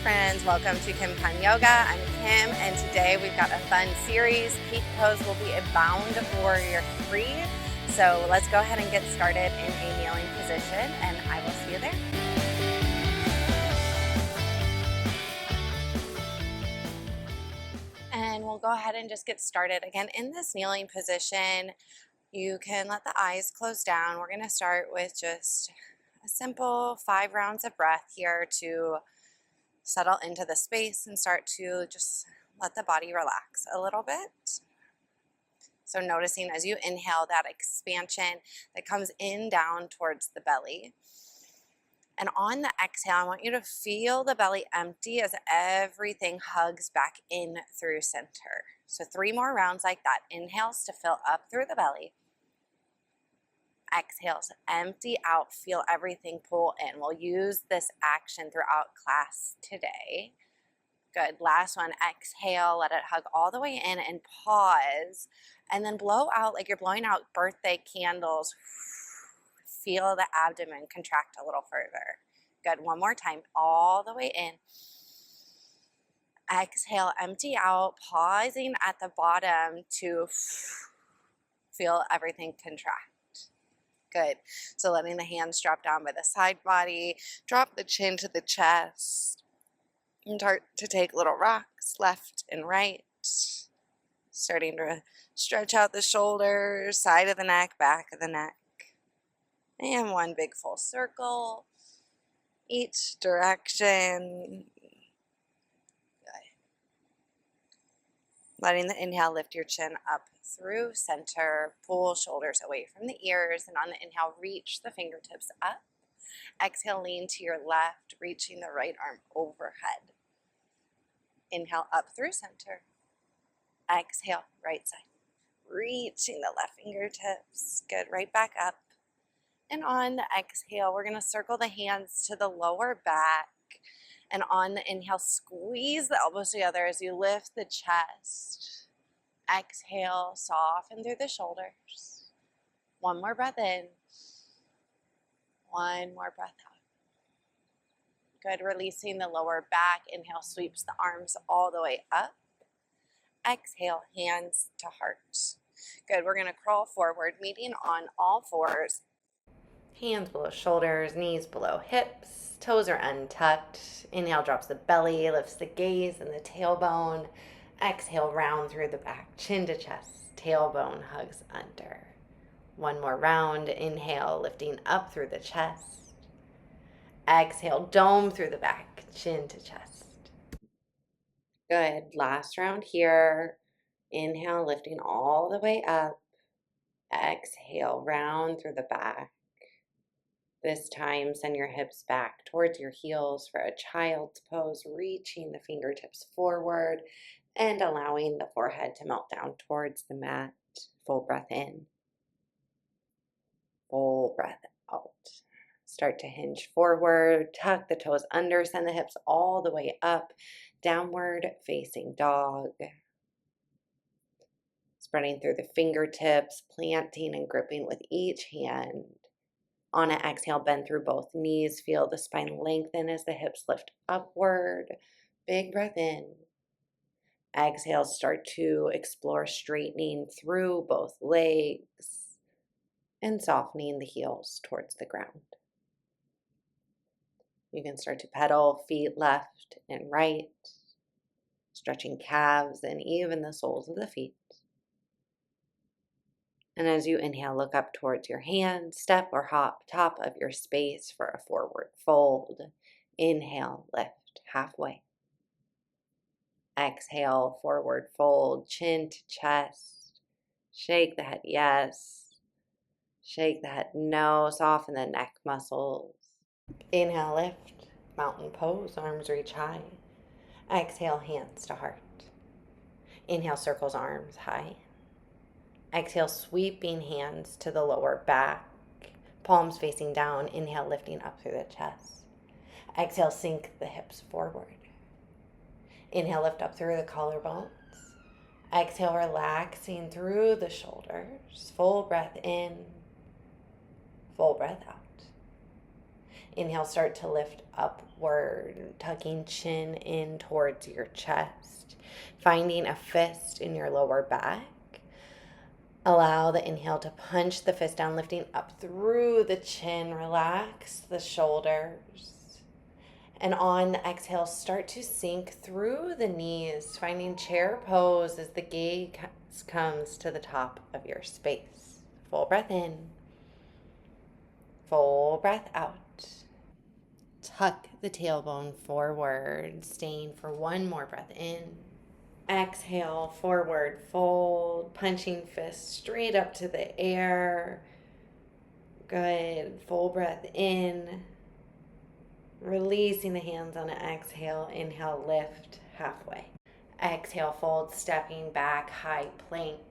friends, welcome to Kim Pun Yoga. I'm Kim, and today we've got a fun series. Peak pose will be a bound warrior 3. So let's go ahead and get started in a kneeling position, and I will see you there. And we'll go ahead and just get started. Again, in this kneeling position, you can let the eyes close down. We're going to start with just a simple 5 rounds of breath here to settle into the space and start to just let the body relax a little bit. So noticing as you inhale that expansion that comes in down towards the belly. And on the exhale, I want you to feel the belly empty as everything hugs back in through center. So 3 more rounds like that. Inhales to fill up through the belly. Exhales, empty out, feel everything pull in. We'll use this action throughout class today. Good. Last one, exhale, let it hug all the way in and pause. And then blow out like you're blowing out birthday candles. Feel the abdomen contract a little further. Good. One more time, all the way in. Exhale, empty out, pausing at the bottom to feel everything contract. Good. So letting the hands drop down by the side body, drop the chin to the chest, and start to take little rocks left and right. Starting to stretch out the shoulders, side of the neck, back of the neck. And one big full circle, each direction. Good. Letting the inhale lift your chin up through center, pull shoulders away from the ears, and on the inhale, reach the fingertips up. Exhale, lean to your left, reaching the right arm overhead. Inhale up through center. Exhale, right side. Reaching the left fingertips. Good, right back up. And on the exhale, we're going to circle the hands to the lower back. And on the inhale, squeeze the elbows together as you lift the chest. Exhale, soften through the shoulders. One more breath in. One more breath out. Good, releasing the lower back. Inhale, sweeps the arms all the way up. Exhale, hands to heart. Good, we're going to crawl forward, meeting on all fours. Hands below shoulders, knees below hips, toes are untucked. Inhale drops the belly, lifts the gaze and the tailbone. Exhale, round through the back, chin to chest, tailbone hugs under. One more round, inhale, lifting up through the chest. Exhale, dome through the back, chin to chest. Good, last round here. Inhale, lifting all the way up. Exhale, round through the back. This time, send your hips back towards your heels for a child's pose, reaching the fingertips forward and allowing the forehead to melt down towards the mat. Full breath in. Full breath out. Start to hinge forward, tuck the toes under, send the hips all the way up, downward facing dog. Spreading through the fingertips, planting and gripping with each hand. On an exhale, bend through both knees. Feel the spine lengthen as the hips lift upward. Big breath in. Exhale, start to explore straightening through both legs and softening the heels towards the ground. You can start to pedal feet left and right, stretching calves and even the soles of the feet. And as you inhale, look up towards your hands, step or hop top of your space for a forward fold. Inhale, lift halfway. Exhale, forward fold, chin to chest. Shake the head yes. Shake the head no. Soften the neck muscles. Inhale, lift, mountain pose, arms reach high. Exhale, hands to heart. Inhale, circles arms high. Exhale, sweeping hands to the lower back, palms facing down. Inhale, lifting up through the chest. Exhale, sink the hips forward. Inhale, lift up through the collarbones. Exhale, relaxing through the shoulders. Full breath in, full breath out. Inhale, start to lift upward, tucking chin in towards your chest, finding a fist in your lower back. Allow the inhale to punch the fist down, lifting up through the chin. Relax the shoulders. And on the exhale, start to sink through the knees, finding chair pose as the gaze comes to the top of your space. Full breath in. Full breath out. Tuck the tailbone forward, staying for one more breath in. Exhale, forward fold, punching fist straight up to the air. Good. Full breath in. Releasing the hands on an exhale. Inhale, lift halfway. Exhale, fold, stepping back, high plank.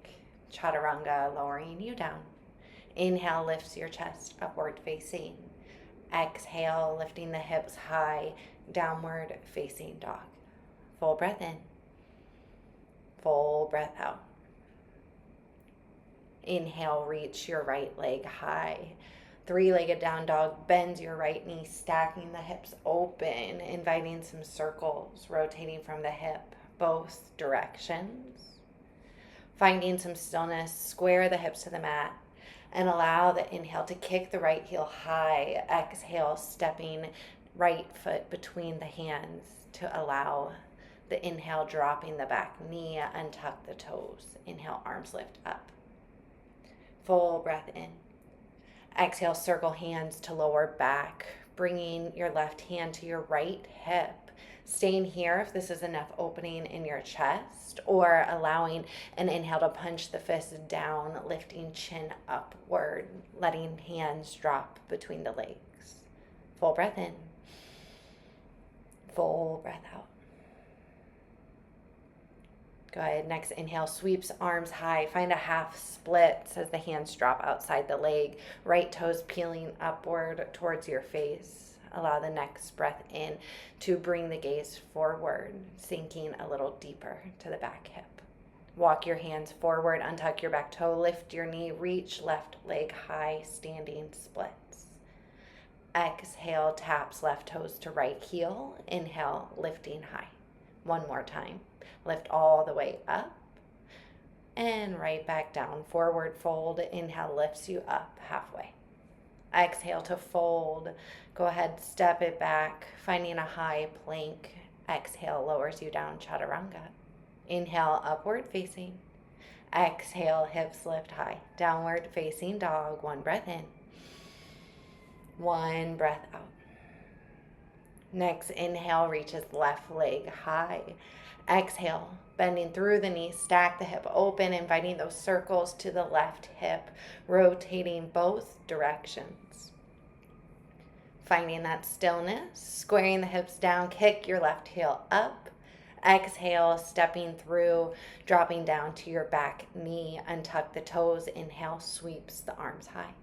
Chaturanga, lowering you down. Inhale, lifts your chest upward facing. Exhale, lifting the hips high, downward facing dog. Full breath in. Full breath out. Inhale, reach your right leg high. Three-legged down dog, bends your right knee, stacking the hips open, inviting some circles, rotating from the hip, both directions. Finding some stillness, square the hips to the mat, and allow the inhale to kick the right heel high. Exhale, stepping right foot between the hands to allow the inhale, dropping the back knee, untuck the toes. Inhale, arms lift up. Full breath in. Exhale, circle hands to lower back, bringing your left hand to your right hip. Staying here if this is enough opening in your chest, or allowing an inhale to punch the fist down, lifting chin upward, letting hands drop between the legs. Full breath in. Full breath out. Good. Next inhale, sweeps arms high. Find a half split as the hands drop outside the leg. Right toes peeling upward towards your face. Allow the next breath in to bring the gaze forward, sinking a little deeper to the back hip. Walk your hands forward, untuck your back toe, lift your knee, reach left leg high, standing splits. Exhale, taps left toes to right heel. Inhale, lifting high. One more time. Lift all the way up and right back down. Forward fold. Inhale lifts you up halfway. Exhale to fold. Go ahead, step it back, finding a high plank. Exhale lowers you down, chaturanga. Inhale, upward facing. Exhale, hips lift high. Downward facing dog. One breath in. One breath out. Next inhale, reaches left leg high. Exhale, bending through the knees, stack the hip open, inviting those circles to the left hip, rotating both directions. Finding that stillness, squaring the hips down, kick your left heel up. Exhale, stepping through, dropping down to your back knee, untuck the toes. Inhale, sweeps the arms high.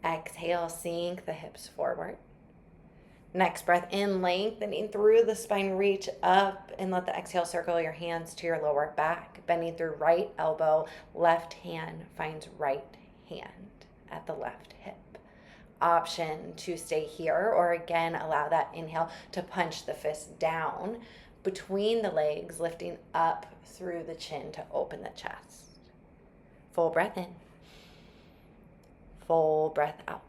Exhale, sink the hips forward. Next breath in, lengthening through the spine, reach up and let the exhale circle your hands to your lower back, bending through right elbow, left hand finds right hand at the left hip. Option to stay here, or again, allow that inhale to punch the fist down between the legs, lifting up through the chin to open the chest. Full breath in. Full breath out.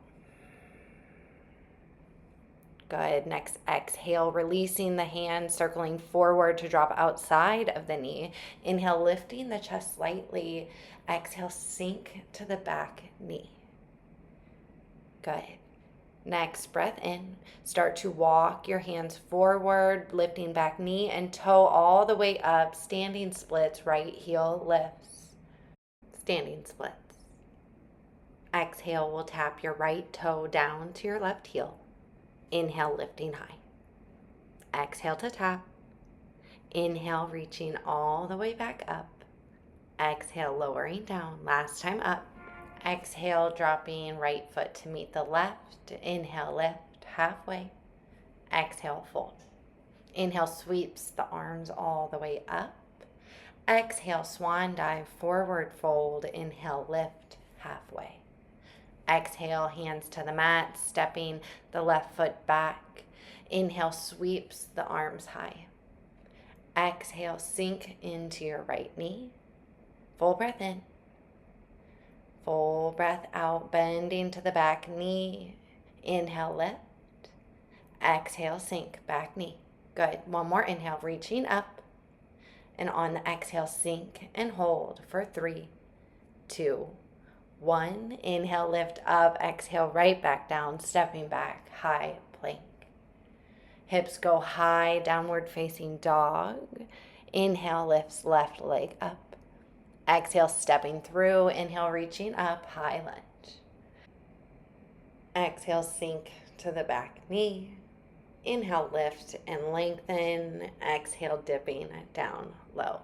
Good. Next, exhale, releasing the hand, circling forward to drop outside of the knee. Inhale, lifting the chest slightly. Exhale, sink to the back knee. Good. Next, breath in. Start to walk your hands forward, lifting back knee and toe all the way up. Standing splits, right heel lifts. Standing splits. Exhale, we'll tap your right toe down to your left heel. Inhale, lifting high. Exhale to tap. Inhale, reaching all the way back up. Exhale, lowering down. Last time up. Exhale, dropping right foot to meet the left. Inhale, lift halfway. Exhale, fold. Inhale, sweeps the arms all the way up. Exhale, swan dive, forward fold. Inhale, lift halfway. Exhale, hands to the mat, stepping the left foot back. Inhale, sweeps the arms high. Exhale, sink into your right knee. Full breath in. Full breath out, bending to the back knee. Inhale, lift. Exhale, sink, back knee. Good. One more inhale, reaching up. And on the exhale, sink and hold for 3, 2, 1. Inhale, lift up. Exhale, right back down, stepping back, high plank. Hips go high, downward facing dog. Inhale, lifts left leg up. Exhale, stepping through. Inhale, reaching up, high lunge. Exhale, sink to the back knee. Inhale, lift and lengthen. Exhale, dipping down low.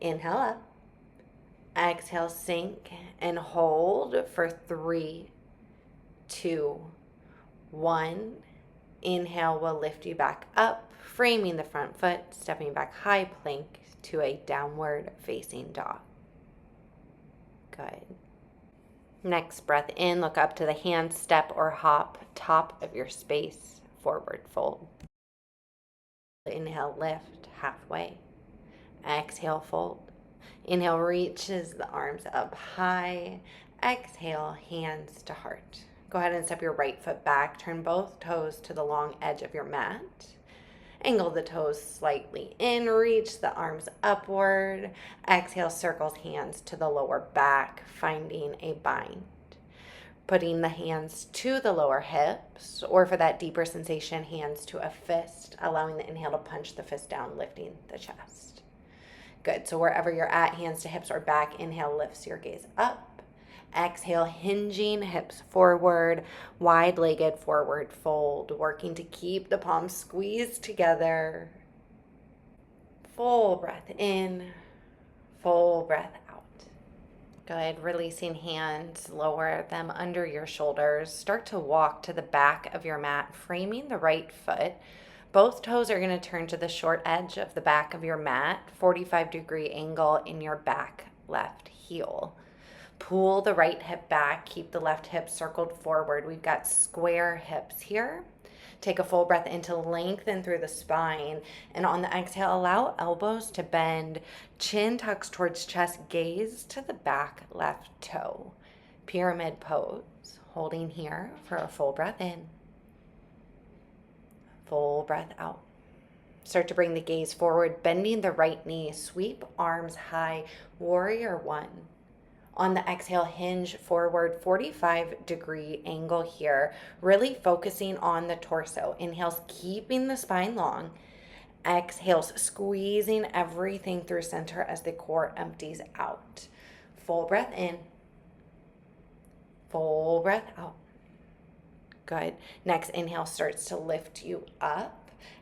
Inhale up. Exhale, sink and hold for 3, 2, 1. Inhale will lift you back up, framing the front foot, stepping back high plank to a downward facing dog. Good. Next breath in, look up to the hand, step or hop, top of your space, forward fold. Inhale, lift halfway. Exhale, fold. Inhale, reaches the arms up high. Exhale, hands to heart. Go ahead and step your right foot back. Turn both toes to the long edge of your mat. Angle the toes slightly in. Reach the arms upward. Exhale, circles hands to the lower back, finding a bind. Putting the hands to the lower hips, or for that deeper sensation, hands to a fist, allowing the inhale to punch the fist down, lifting the chest. Good. So wherever you're at, hands to hips or back, inhale lifts your gaze up. Exhale, hinging hips forward, wide-legged forward fold, working to keep the palms squeezed together. Full breath in, full breath out. Good. Releasing hands, lower them under your shoulders. Start to walk to the back of your mat, framing the right foot. Both toes are going to turn to the short edge of the back of your mat, 45-degree angle in your back left heel. Pull the right hip back, keep the left hip circled forward. We've got square hips here. Take a full breath in to lengthen through the spine. And on the exhale, allow elbows to bend, chin tucks towards chest, gaze to the back left toe. Pyramid pose, holding here for a full breath in. Full breath out. Start to bring the gaze forward, bending the right knee, sweep arms high, warrior 1. On the exhale, hinge forward, 45-degree angle here, really focusing on the torso. Inhales, keeping the spine long. Exhales, squeezing everything through center as the core empties out. Full breath in. Full breath out. Good. Next inhale starts to lift you up.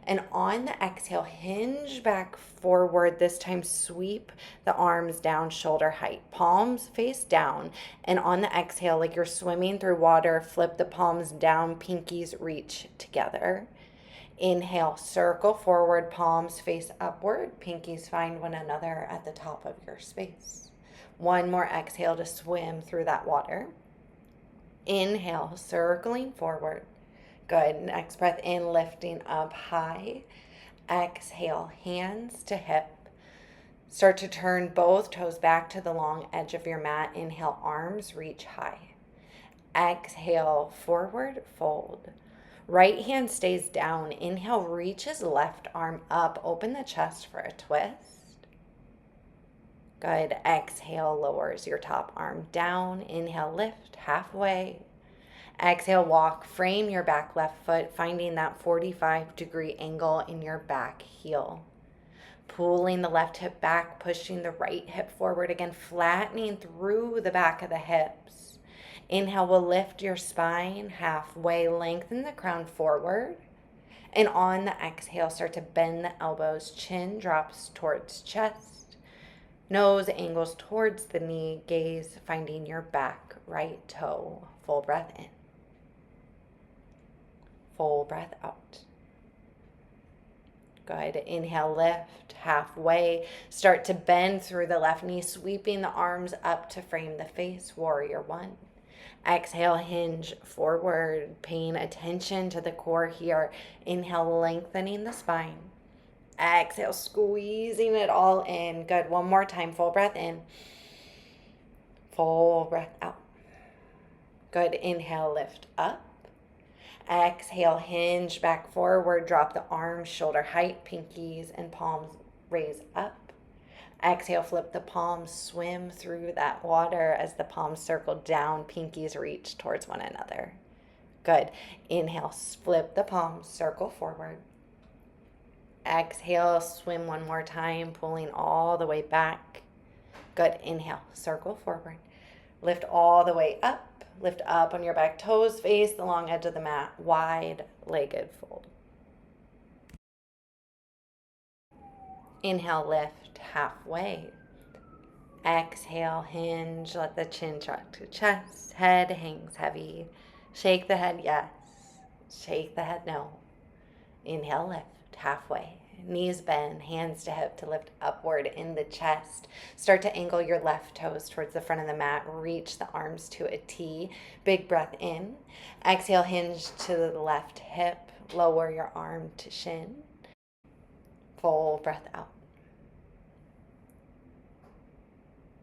And on the exhale, hinge back forward. This time, sweep the arms down shoulder height. Palms face down. And on the exhale, like you're swimming through water, flip the palms down, pinkies reach together. Inhale, circle forward, palms face upward. Pinkies find one another at the top of your space. One more exhale to swim through that water. Inhale, circling forward. Good. Next breath in, lifting up high. Exhale, hands to hip. Start to turn both toes back to the long edge of your mat. Inhale, arms reach high. Exhale, forward fold. Right hand stays down. Inhale, reaches left arm up. Open the chest for a twist. Good. Exhale, lowers your top arm down. Inhale, lift halfway. Exhale, walk, frame your back left foot, finding that 45-degree angle in your back heel. Pulling the left hip back, pushing the right hip forward again, flattening through the back of the hips. Inhale will lift your spine halfway, lengthen the crown forward. And on the exhale, start to bend the elbows, chin drops towards chest. Nose angles towards the knee, gaze finding your back right toe. Full breath in. Full breath out. Good. Inhale, lift halfway. Start to bend through the left knee, sweeping the arms up to frame the face, warrior 1. Exhale, hinge forward, paying attention to the core here. Inhale, lengthening the spine. Exhale, squeezing it all in. Good. One more time. Full breath in. Full breath out. Good. Inhale, lift up. Exhale, hinge back forward. Drop the arms shoulder height, pinkies and palms raise up. Exhale, flip the palms, swim through that water as the palms circle down, pinkies reach towards one another. Good. Inhale, flip the palms, circle forward. Exhale, swim one more time, pulling all the way back. Good. Inhale, circle forward. Lift all the way up. Lift up on your back toes, face the long edge of the mat, wide-legged fold. Inhale, lift halfway. Exhale, hinge, let the chin drop to chest, head hangs heavy. Shake the head, yes. Shake the head, no. Inhale, lift halfway. Knees bend, hands to hip to lift upward in the chest. Start to angle your left toes towards the front of the mat. Reach the arms to a T. Big breath in. Exhale, hinge to the left hip. Lower your arm to shin. Full breath out.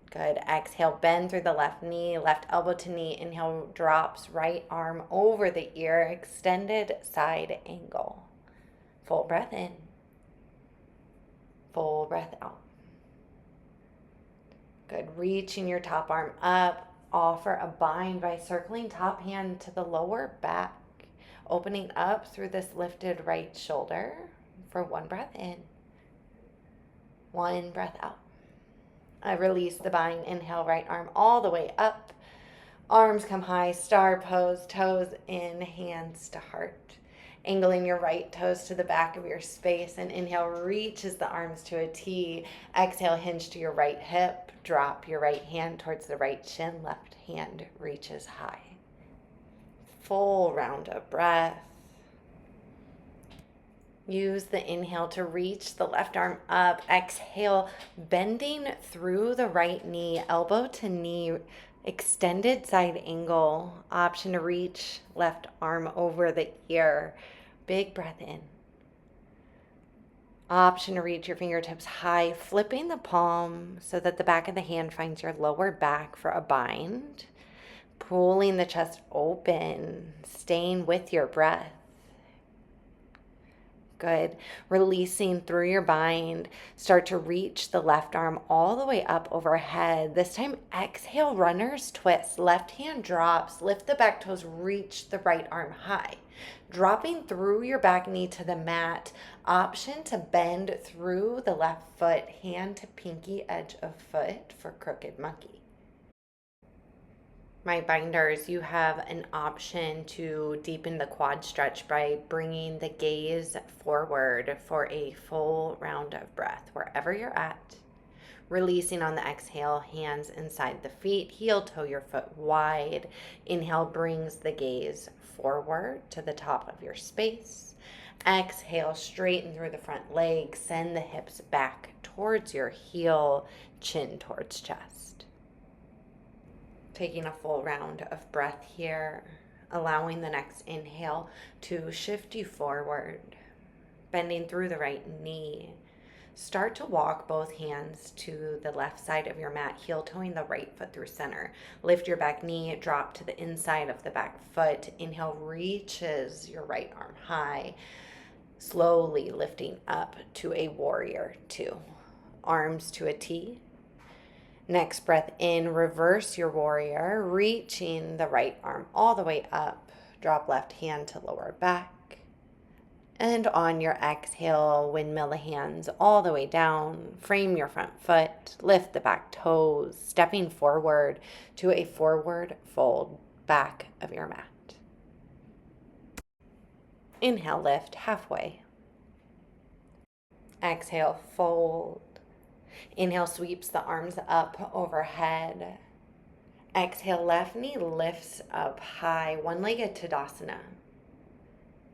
Good. Exhale, bend through the left knee, left elbow to knee. Inhale, drops right arm over the ear. Extended side angle. Full breath in. Full breath out. Good. Reaching your top arm up. Offer a bind by circling top hand to the lower back. Opening up through this lifted right shoulder for one breath in. One breath out. I release the bind. Inhale, right arm all the way up. Arms come high, star pose, toes in, hands to heart. Angling your right toes to the back of your space, and inhale, reaches the arms to a T. Exhale, hinge to your right hip. Drop your right hand towards the right shin. Left hand reaches high. Full round of breath. Use the inhale to reach the left arm up. Exhale, bending through the right knee, elbow to knee, extended side angle. Option to reach left arm over the ear. Big breath in. Option to reach your fingertips high, flipping the palm so that the back of the hand finds your lower back for a bind. Pulling the chest open, staying with your breath. Good. Releasing through your bind. Start to reach the left arm all the way up overhead. This time, exhale, runner's twist. Left hand drops. Lift the back toes. Reach the right arm high. Dropping through your back knee to the mat. Option to bend through the left foot. Hand to pinky edge of foot for crooked monkey. My binders, you have an option to deepen the quad stretch by bringing the gaze forward for a full round of breath wherever you're at. Releasing on the exhale, hands inside the feet, heel toe your foot wide. Inhale brings the gaze forward to the top of your space. Exhale, straighten through the front leg, send the hips back towards your heel, chin towards chest. Taking a full round of breath here, allowing the next inhale to shift you forward, bending through the right knee. Start to walk both hands to the left side of your mat, heel toeing the right foot through center. Lift your back knee, drop to the inside of the back foot. Inhale, reaches your right arm high, slowly lifting up to a warrior two. Arms to a T. Next breath in, reverse your warrior, reaching the right arm all the way up. Drop left hand to lower back. And on your exhale, windmill the hands all the way down. Frame your front foot, lift the back toes, stepping forward to a forward fold back of your mat. Inhale, lift halfway. Exhale, fold. Inhale, sweeps the arms up overhead. Exhale, left knee lifts up high, one-legged Tadasana.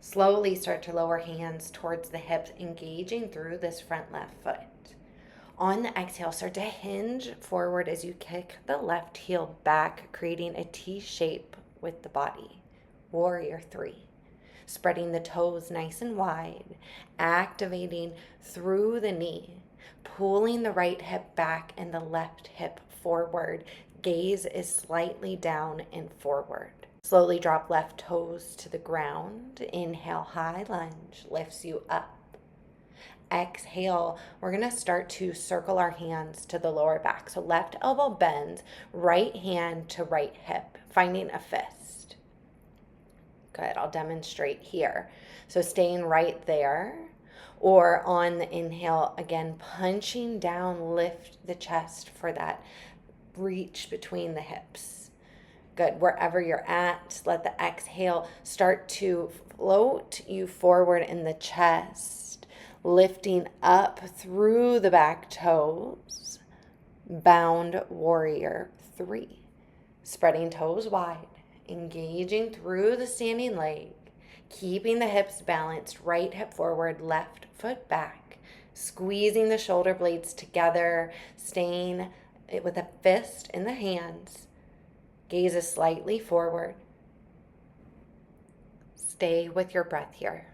Slowly start to lower hands towards the hips, engaging through this front left foot. On the exhale, start to hinge forward as you kick the left heel back, creating a T shape with the body. Warrior 3. Spreading the toes nice and wide, activating through the knee, pulling the right hip back and the left hip forward. Gaze is slightly down and forward. Slowly drop left toes to the ground. Inhale, high lunge, lifts you up. Exhale, we're going to start to circle our hands to the lower back. So left elbow bends, right hand to right hip, finding a fist. Good, I'll demonstrate here. So staying right there, or on the inhale, again, punching down, lift the chest for that reach between the hips. Good, wherever you're at, let the exhale start to float you forward in the chest, lifting up through the back toes. Bound warrior 3. Spreading toes wide, engaging through the standing leg, keeping the hips balanced, right hip forward, left foot back, squeezing the shoulder blades together, staying with a fist in the hands. Gaze is slightly forward. Stay with your breath here.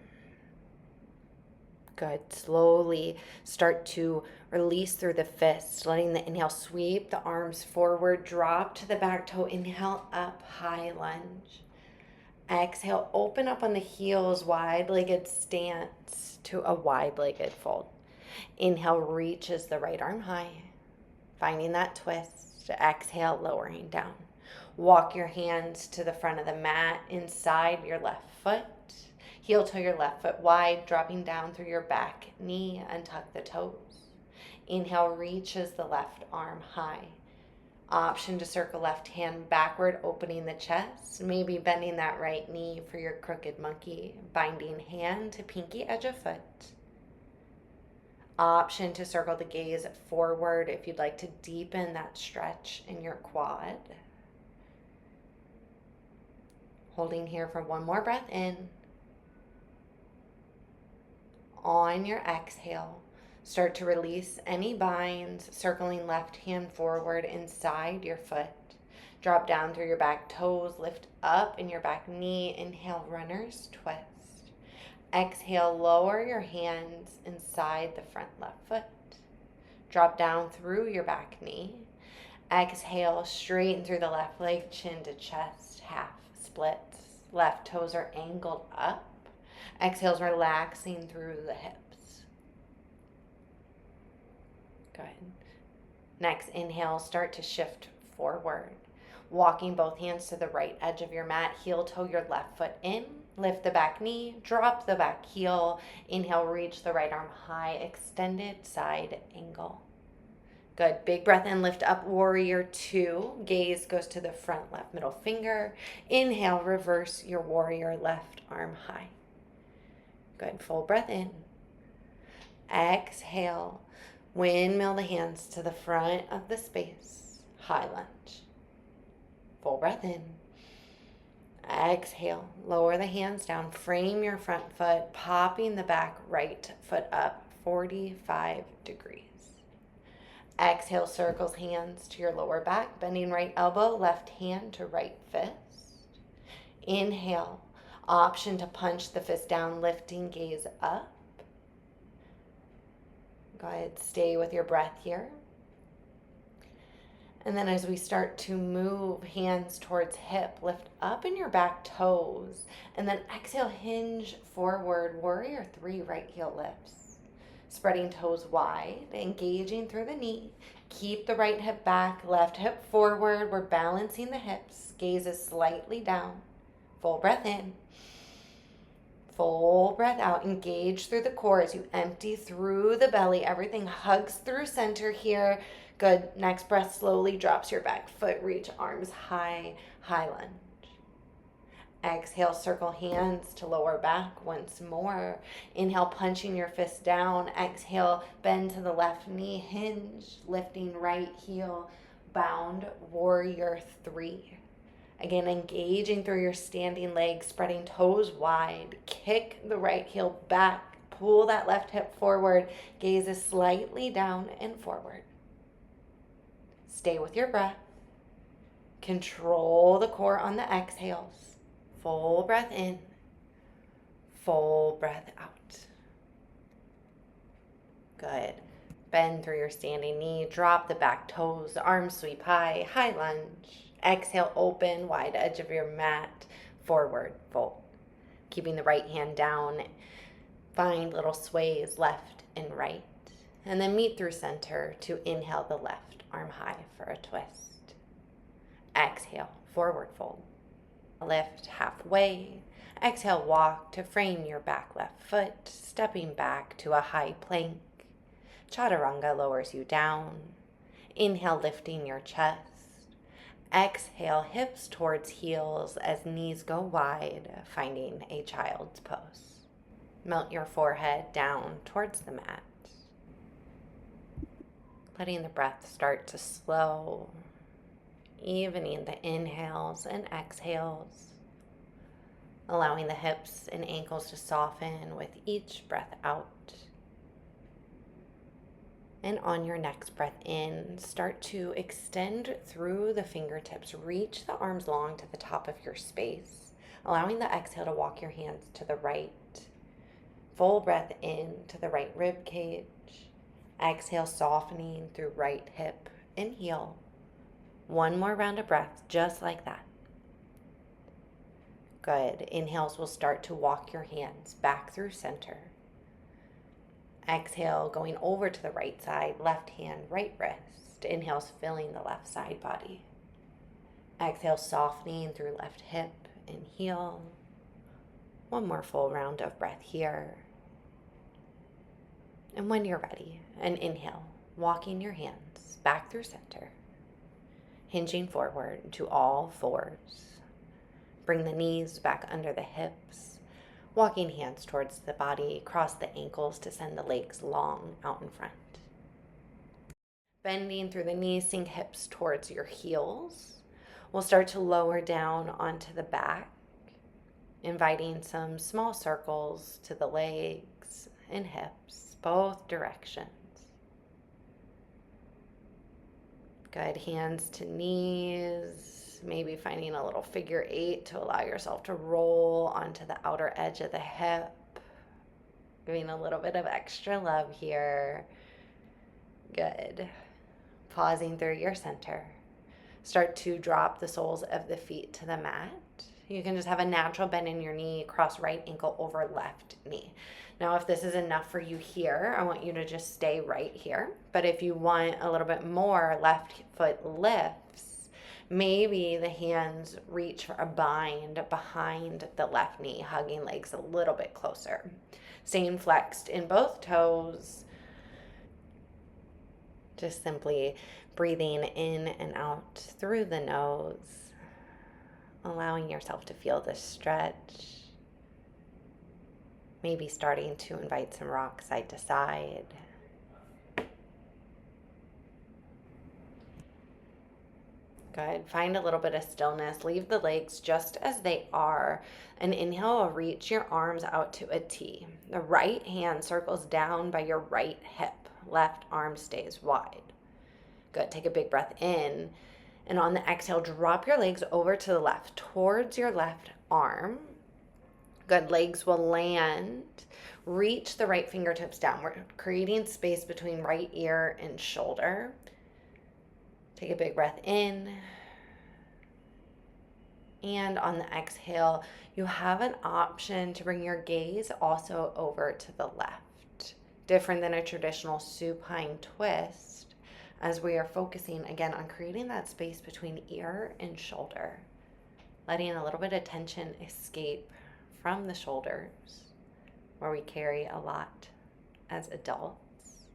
Good. Slowly start to release through the fists, letting the inhale sweep the arms forward, drop to the back toe, inhale up, high lunge. Exhale, open up on the heels, wide-legged stance to a wide-legged fold. Inhale, reaches the right arm high, finding that twist. Exhale, lowering down. Walk your hands to the front of the mat, inside your left foot. Heel toe your left foot wide, dropping down through your back knee, untuck the toes. Inhale, reaches the left arm high. Option to circle left hand backward, opening the chest, maybe bending that right knee for your crooked monkey, binding hand to pinky edge of foot. Option to circle the gaze forward if you'd like to deepen that stretch in your quad. Holding here for one more breath in. On your exhale, start to release any binds, circling left hand forward inside your foot. Drop down through your back toes, lift up in your back knee. Inhale, runner's twist. Exhale, lower your hands inside the front left foot. Drop down through your back knee. Exhale, straighten through the left leg, chin to chest, half splits. Left toes are angled up. Exhales, relaxing through the hips. Good. Next, inhale, start to shift forward. Walking both hands to the right edge of your mat, heel toe your left foot in, lift the back knee, drop the back heel. Inhale, reach the right arm high, extended side angle. Good. Big breath in, lift up, warrior 2. Gaze goes to the front left middle finger. Inhale, reverse your warrior left arm high. Good. Full breath in. Exhale. Windmill the hands to the front of the space. High lunge. Full breath in. Exhale. Lower the hands down. Frame your front foot, popping the back right foot up 45 degrees. Exhale, circles hands to your lower back, bending right elbow, left hand to right fist. Inhale. Option to punch the fist down, lifting gaze up. Go ahead, stay with your breath here. And then as we start to move hands towards hip, lift up in your back toes. And then exhale, hinge forward, warrior 3, right heel lifts. Spreading toes wide, engaging through the knee. Keep the right hip back, left hip forward. We're balancing the hips. Gaze is slightly down. Full breath in. Full breath out. Engage through the core as you empty through the belly. Everything hugs through center here. Good. Next breath slowly drops your back foot. Reach arms high, high lunge. Exhale, circle hands to lower back once more. Inhale, punching your fist down. Exhale, bend to the left knee, hinge, lifting right heel, bound warrior 3. Again, engaging through your standing legs, spreading toes wide. Kick the right heel back. Pull that left hip forward. Gaze is slightly down and forward. Stay with your breath. Control the core on the exhales. Full breath in, full breath out. Good. Bend through your standing knee, drop the back toes, arms sweep high, high lunge. Exhale, open, wide edge of your mat, forward fold. Keeping the right hand down, find little sways left and right. And then meet through center to inhale the left arm high for a twist. Exhale, forward fold. Lift halfway. Exhale, walk to frame your back left foot, stepping back to a high plank. Chaturanga lowers you down. Inhale, lifting your chest. Exhale, hips towards heels as knees go wide, finding a child's pose. Melt your forehead down towards the mat. Letting the breath start to slow, evening the inhales and exhales, allowing the hips and ankles to soften with each breath out. And on your next breath in, start to extend through the fingertips. Reach the arms long to the top of your space, allowing the exhale to walk your hands to the right. Full breath in to the right rib cage. Exhale, softening through right hip and heel. One more round of breath, just like that. Good. Inhales will start to walk your hands back through center. Exhale, going over to the right side, left hand, right wrist. Inhales, filling the left side body. Exhale, softening through left hip and heel. One more full round of breath here. And when you're ready, an inhale, walking your hands back through center, hinging forward to all fours. Bring the knees back under the hips, walking hands towards the body, cross the ankles to send the legs long out in front. Bending through the knees, sink hips towards your heels. We'll start to lower down onto the back, inviting some small circles to the legs and hips, both directions. Good. Hands to knees, maybe finding a little figure 8 to allow yourself to roll onto the outer edge of the hip. Giving a little bit of extra love here. Good. Pausing through your center. Start to drop the soles of the feet to the mat. You can just have a natural bend in your knee, cross right ankle over left knee. Now, if this is enough for you here, I want you to just stay right here. But if you want a little bit more, left foot lifts, maybe the hands reach for a bind behind the left knee, hugging legs a little bit closer. Staying flexed in both toes. Just simply breathing in and out through the nose, allowing yourself to feel this stretch. Maybe starting to invite some rock side to side. Good. Find a little bit of stillness. Leave the legs just as they are. And inhale, reach your arms out to a T. The right hand circles down by your right hip. Left arm stays wide. Good. Take a big breath in. And on the exhale, drop your legs over to the left, towards your left arm. Good. Legs will land. Reach the right fingertips down. We're creating space between right ear and shoulder. Take a big breath in. And on the exhale, you have an option to bring your gaze also over to the left. Different than a traditional supine twist, as we are focusing again on creating that space between ear and shoulder. Letting a little bit of tension escape from the shoulders, where we carry a lot as adults,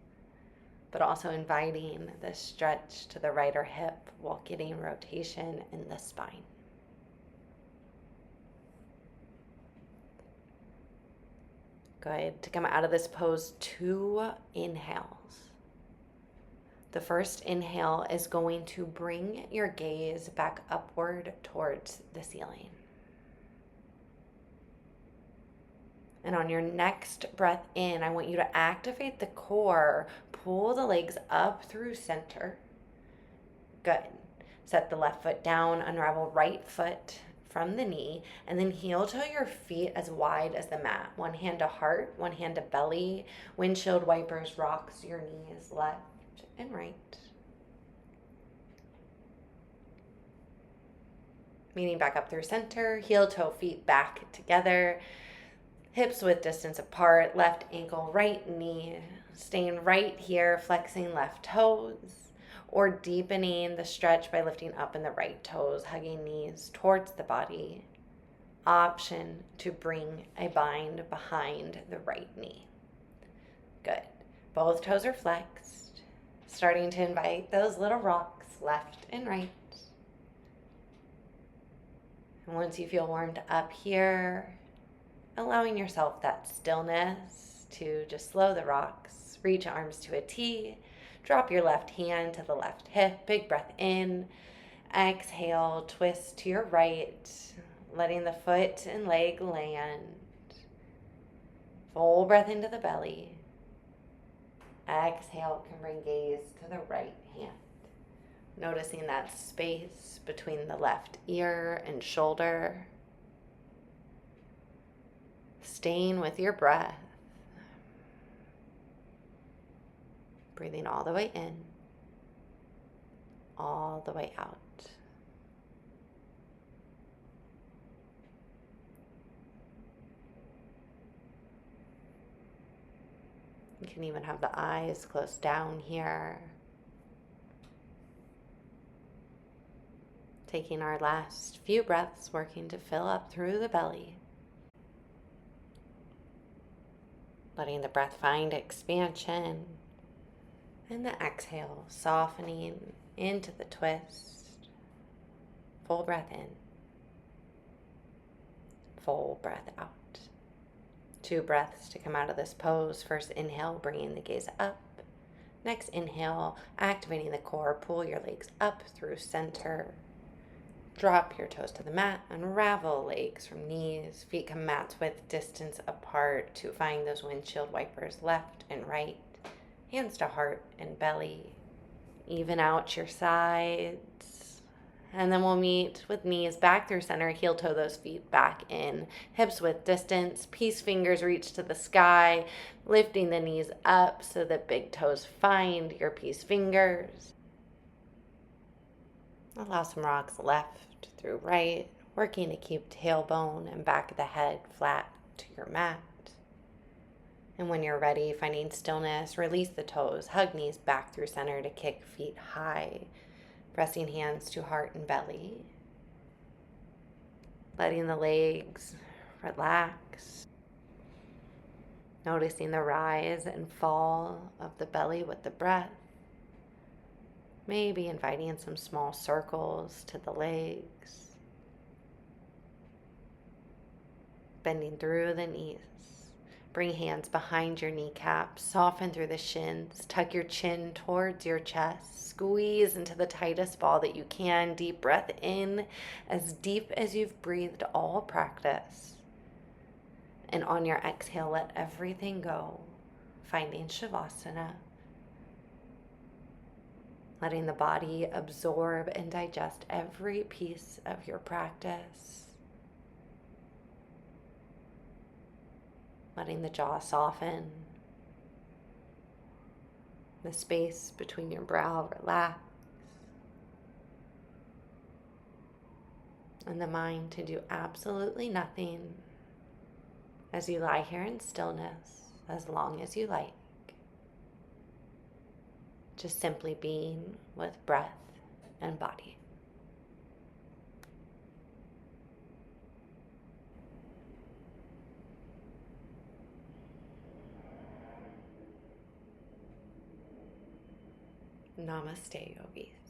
but also inviting the stretch to the right hip while getting rotation in the spine. Good. To come out of this pose, 2 inhales. The first inhale is going to bring your gaze back upward towards the ceiling. And on your next breath in, I want you to activate the core. Pull the legs up through center. Good. Set the left foot down, unravel right foot from the knee, and then heel toe your feet as wide as the mat. One hand to heart, one hand to belly. Windshield wipers rocks your knees left and right. Meeting back up through center, heel toe feet back together. Hips width distance apart, left ankle, right knee. Staying right here, flexing left toes, or deepening the stretch by lifting up in the right toes, hugging knees towards the body. Option to bring a bind behind the right knee. Good. Both toes are flexed. Starting to invite those little rocks left and right. And once you feel warmed up here, allowing yourself that stillness to just slow the rocks, reach arms to a T, drop your left hand to the left hip, big breath in, exhale, twist to your right, letting the foot and leg land, full breath into the belly, exhale, can bring gaze to the right hand, noticing that space between the left ear and shoulder, staying with your breath, breathing all the way in, all the way out. You can even have the eyes closed down here. Taking our last few breaths, working to fill up through the belly. Letting the breath find expansion. And the exhale, softening into the twist. Full breath in. Full breath out. 2 breaths to come out of this pose. First inhale, bringing the gaze up. Next inhale, activating the core. Pull your legs up through center. Drop your toes to the mat. Unravel legs from knees. Feet come mat's width distance apart to find those windshield wipers left and right. Hands to heart and belly. Even out your sides. And then we'll meet with knees back through center. Heel toe those feet back in. Hips width distance. Peace fingers reach to the sky. Lifting the knees up so that big toes find your peace fingers. Allow some rocks left through right. Working to keep tailbone and back of the head flat to your mat. And when you're ready, finding stillness, release the toes, hug knees back through center to kick feet high, pressing hands to heart and belly. Letting the legs relax. Noticing the rise and fall of the belly with the breath. Maybe inviting some small circles to the legs. Bending through the knees. Bring hands behind your kneecaps, soften through the shins, tuck your chin towards your chest, squeeze into the tightest ball that you can, deep breath in, as deep as you've breathed all practice. And on your exhale, let everything go, finding Shavasana, letting the body absorb and digest every piece of your practice. Letting the jaw soften, the space between your brow relax, and the mind to do absolutely nothing as you lie here in stillness as long as you like. Just simply being with breath and body. Namaste, yogis.